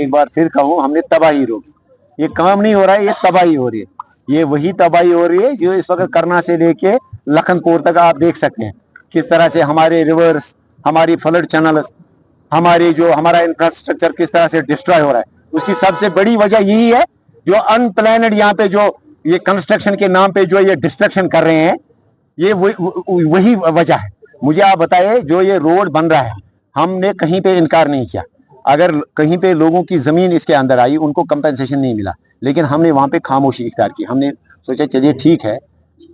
एक बार फिर कहूँ, हमने तबाही रोकी। ये काम नहीं हो रहा है, ये तबाही हो रही है। ये वही तबाही हो रही है जो इस वक्त करना से लेके लखनपुर तक आप देख सकते हैं किस तरह से हमारे रिवर्स, हमारी फ्लड चैनल, हमारा इंफ्रास्ट्रक्चर किस तरह से डिस्ट्रॉय हो रहा है। उसकी सबसे बड़ी वजह यही है जो अनप्लानड यहाँ पे जो ये कंस्ट्रक्शन के नाम पे जो ये डिस्ट्रक्शन कर रहे हैं, ये वही वजह है। मुझे आप बताइए, जो ये रोड बन रहा है, हमने कहीं पे इनकार नहीं किया। अगर कहीं पे लोगों की जमीन इसके अंदर आई, उनको कंपनसेशन नहीं मिला, लेकिन हमने वहां पे खामोशी इख्तियार की। हमने सोचा चलिए ठीक है,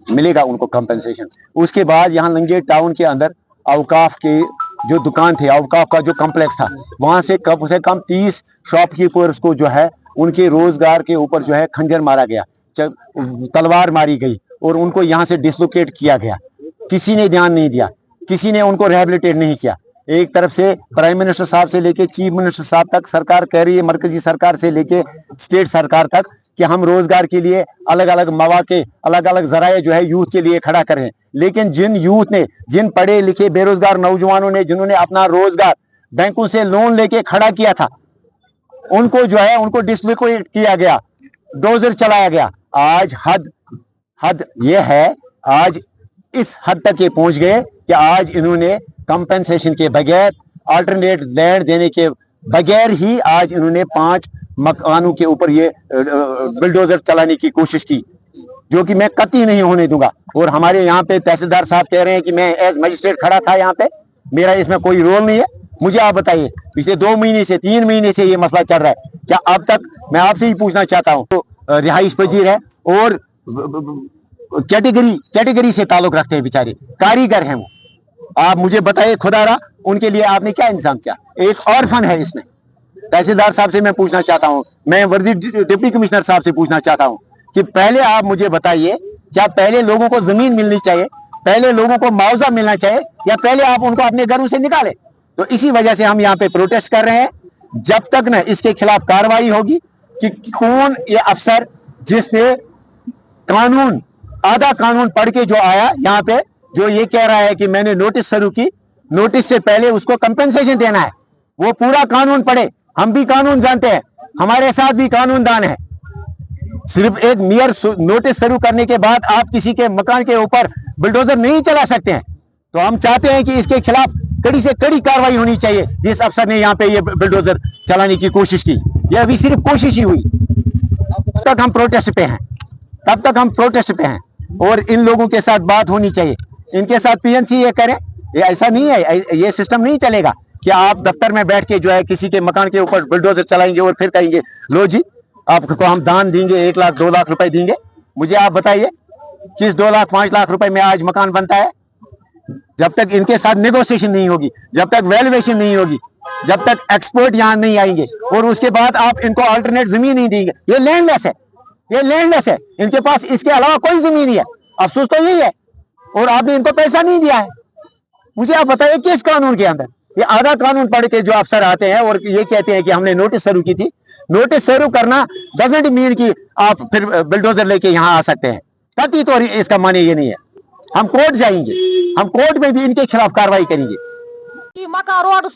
मिलेगा उनको कंपनसेशन। उसके बाद यहाँ लंगे टाउन के अंदर अवकाफ के जो दुकान थे, अवकाफ का जो कॉम्प्लेक्स था, वहां से कम 30 शॉपकीपर्स को जो है उनके रोजगार के ऊपर जो है खंजर मारा गया, तलवार मारी गई और उनको यहाँ से डिसलोकेट किया गया। किसी ने ध्यान नहीं दिया, किसी ने उनको रिहेबिलिटेट नहीं किया। एक तरफ से प्राइम मिनिस्टर साहब से लेके चीफ मिनिस्टर साहब तक सरकार कह रही है, मरकजी सरकार से लेके स्टेट सरकार तक, कि हम रोजगार के लिए अलग अलग मौके, अलग अलग जराए जो है यूथ के लिए खड़ा करें। लेकिन जिन यूथ ने, जिन पढ़े लिखे बेरोजगार नौजवानों ने, जिन्होंने अपना रोजगार बैंकों से लोन लेके खड़ा किया था, उनको जो है उनको डिसलोकेट किया गया, डोजर चलाया गया। आज हद ये है, आज इस हद तक ये पहुंच गए कि आज इन्होंने कंपनसेशन के बगैर, अल्टरनेट लैंड देने के बगैर ही आज इन्होंने 5 मकानों के ऊपर ये बिल्डोजर चलाने की कोशिश की, जो कि मैं कतई नहीं होने दूंगा। और हमारे यहाँ पे तहसीलदार साहब कह रहे हैं कि मैं एज मजिस्ट्रेट खड़ा था यहाँ पे, मेरा इसमें कोई रोल नहीं है। मुझे आप बताइए, पिछले 2 महीने से 3 महीने से ये मसला चल रहा है, क्या अब तक, मैं आपसे ही पूछना चाहता हूँ, तो रिहाइश पजीर है और कैटेगरी से ताल्लुक रखते हैं, बेचारे कारीगर हैं वो। आप मुझे बताइए खुदारा, उनके लिए आपने क्या इंतजाम किया? एक ऑर्फन है इसमें। तहसीलदार साहब से मैं पूछना चाहता हूं, मैं वर्दी डिप्टी कमिश्नर साहब से पूछना चाहता हूं कि पहले आप मुझे बताइए, क्या पहले लोगों को जमीन मिलनी चाहिए, पहले लोगों को मुआवजा मिलना चाहिए, या पहले आप उनको अपने घरों से निकालें? तो इसी वजह से हम यहाँ पे प्रोटेस्ट कर रहे हैं। जब तक न इसके खिलाफ कार्रवाई होगी कि कौन ये अफसर जिसने कानून, आधा कानून पढ़ के जो आया यहाँ पे, जो ये कह रहा है कि मैंने नोटिस शुरू की, नोटिस से पहले उसको कंपनसेशन देना है, वो पूरा कानून पढ़े। हम भी कानून जानते हैं, हमारे साथ भी कानूनदान है। सिर्फ एक मियर नोटिस शुरू करने के बाद आप किसी के मकान के ऊपर बुलडोजर नहीं चला सकते हैं। तो हम चाहते हैं कि इसके खिलाफ कड़ी से कड़ी कार्रवाई होनी चाहिए। जिस अफसर ने यहाँ पे ये बुलडोजर चलाने की कोशिश की, ये अभी सिर्फ कोशिश ही हुई। तब तक हम प्रोटेस्ट पे हैं, तब तक हम प्रोटेस्ट पे हैं, और इन लोगों के साथ बात होनी चाहिए, इनके साथ पीएनसी ये करें। ये ऐसा नहीं है, ये सिस्टम नहीं चलेगा कि आप दफ्तर में बैठ के जो है किसी के मकान के ऊपर बुलडोजर चलाएंगे और फिर कहेंगे लो जी आपको हम दान देंगे, 1 लाख 2 लाख रुपए देंगे। मुझे आप बताइए, किस 2 लाख 5 लाख रुपए में आज मकान बनता है? जब तक इनके साथ नेगोशिएशन नहीं होगी, जब तक वैल्यूएशन नहीं होगी, जब तक एक्सपर्ट यहाँ नहीं आएंगे, और उसके बाद आप इनको अल्टरनेट जमीन नहीं देंगे, ये लैंडलेस है, ये लैंडलेस है। इनके पास इसके अलावा कोई जमीन नहीं है। अफसोस तो यही है, और आपने इनको पैसा नहीं दिया है। मुझे आप बताइए, किस कानून के अंदर? ये आधा कानून पढ़ के जो अफसर आते हैं और ये कहते हैं कि हमने नोटिस शुरू की थी। नोटिस शुरू करना डजंट मीन कि आप फिर बुलडोजर लेके यहाँ आ सकते हैं। कतई तो इसका माने ये नहीं है। हम कोर्ट जाएंगे, हम कोर्ट में भी इनके खिलाफ कार्रवाई करेंगे। मकान रोड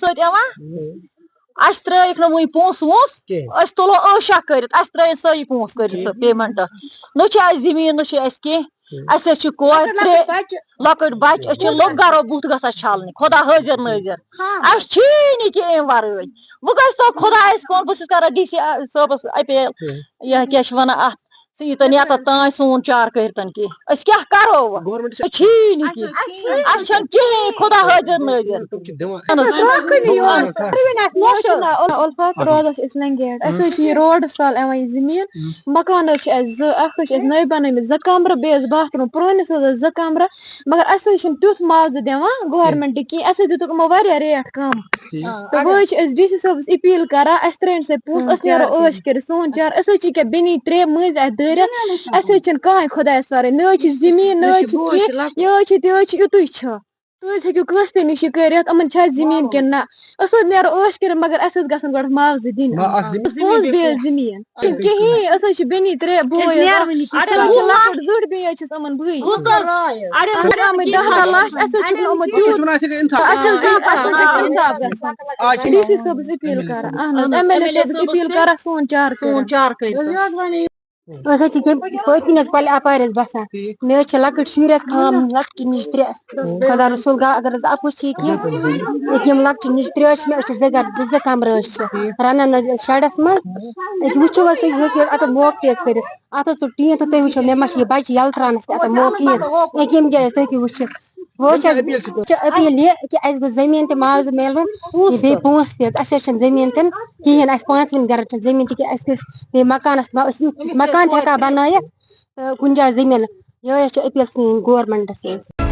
अस त्रिक नुन पोस वोस अस तुलो ऐशा कर सारी पोस कर पेमेंट न जमीन न कोर लकट बच लोग गरो बुत ग छालने खुदा हाजिर नाजिर अस अम वर वो गो खुदायस कौन बस कर डी सी सबस अपील यह क्या वन अत यीतन ये तान सोन चार करतन की क्या करो कहें खुदा हाजिर नाजिर रोड साल जमीन मकान नई बन 2 कमर बेस बाथरूम पुरानिस 2 कमर मगर अस तुथ मुआवजा दिवान गवर्नमेंट की अस दितुक रेट कम तो वो डी सी सबस अपील कर त्रेन से पोस नो ऐश कर सोन चार अस बेनी 3 मज अस कह खुदा वर न जमीन न यह युत تُہۍ ہیٚکِو کٲنٛسہِ نِش یہِ کٔرِتھ یِمن چھا زٔمیٖن کِنہٕ نہ أسۍ نیرو ٲش کٔرِتھ مگر اَسہِ گژھن گۄڈٕ معاوضہٕ دِنۍ پونٛسہٕ بیٚیہِ زٔمیٖن کِہیٖنۍ أسۍ حظ چھِ بیٚنی 3 بوے لۄکٕٹ زٕٹھ بیٚیہِ حظ چھِس یِمن بٕے آمٕتۍ 10 لَچھ اَسہِ حظ چھُکھ نہٕ یِمو تیوٗت اَسہِ حظ اِنصاف گژھان ڈی سی صٲبس اپیٖل کران اہن حظ MLA صٲبس اپیٖل کران سون چارٕ کٔرِتھ أسۍ حظ چھِ پٔتۍ کِنۍ حظ کۄلہِ اَپارِ حظ بسان مےٚ حظ چھِ لۄکٕٹۍ شُرۍ حظ لۄکٹہِ نِش 3 خۄدا رسوٗل اگر حظ اَپُز چھِ ییٚکیٛاہ یِم لۄکچہِ نِش 3 حظ چھِ مےٚ أسۍ چھِ 2 گرٕ 2 کمرٕ حظ چھِ رَنان حظ شَڈَس منٛز أکہِ وٕچھو حظ تُہۍ ہیٚکِو اَتھ موقعہٕ تہِ حظ کٔرِتھ اَتھ حظ تُل ٹیٖن تہٕ تُہۍ وٕچھو مےٚ ما چھِ یہِ بَچہِ یَلہٕ ترٛاونَس تہِ اَتھ موقعہٕ کِہیٖنۍ أکہِ ییٚمہِ جایہِ حظ تُہۍ ہیٚکِو وٕچھِتھ وۄنۍ حظ چھِ أپیٖل یہِ کہِ اَسہِ گوٚژھ زٔمیٖن تہِ معاوضہٕ میلُن بیٚیہِ پونٛسہٕ تہِ حظ اَسہِ حظ چھَنہٕ زٔمیٖن تہِ نہٕ کِہیٖنۍ اَسہِ 5 گرَن چھَنہٕ زٔمیٖن تِکیٛازِ اَسہِ گٔژھ بیٚیہِ مکانَس أسۍ یُتھ مکان تہِ ہٮ۪کان بَنٲیِتھ تہٕ کُنہِ جایہِ زٔمیٖن یِہوٚے حظ چھِ أپیٖل سٲنۍ گورمٮ۪نٛٹَس حظ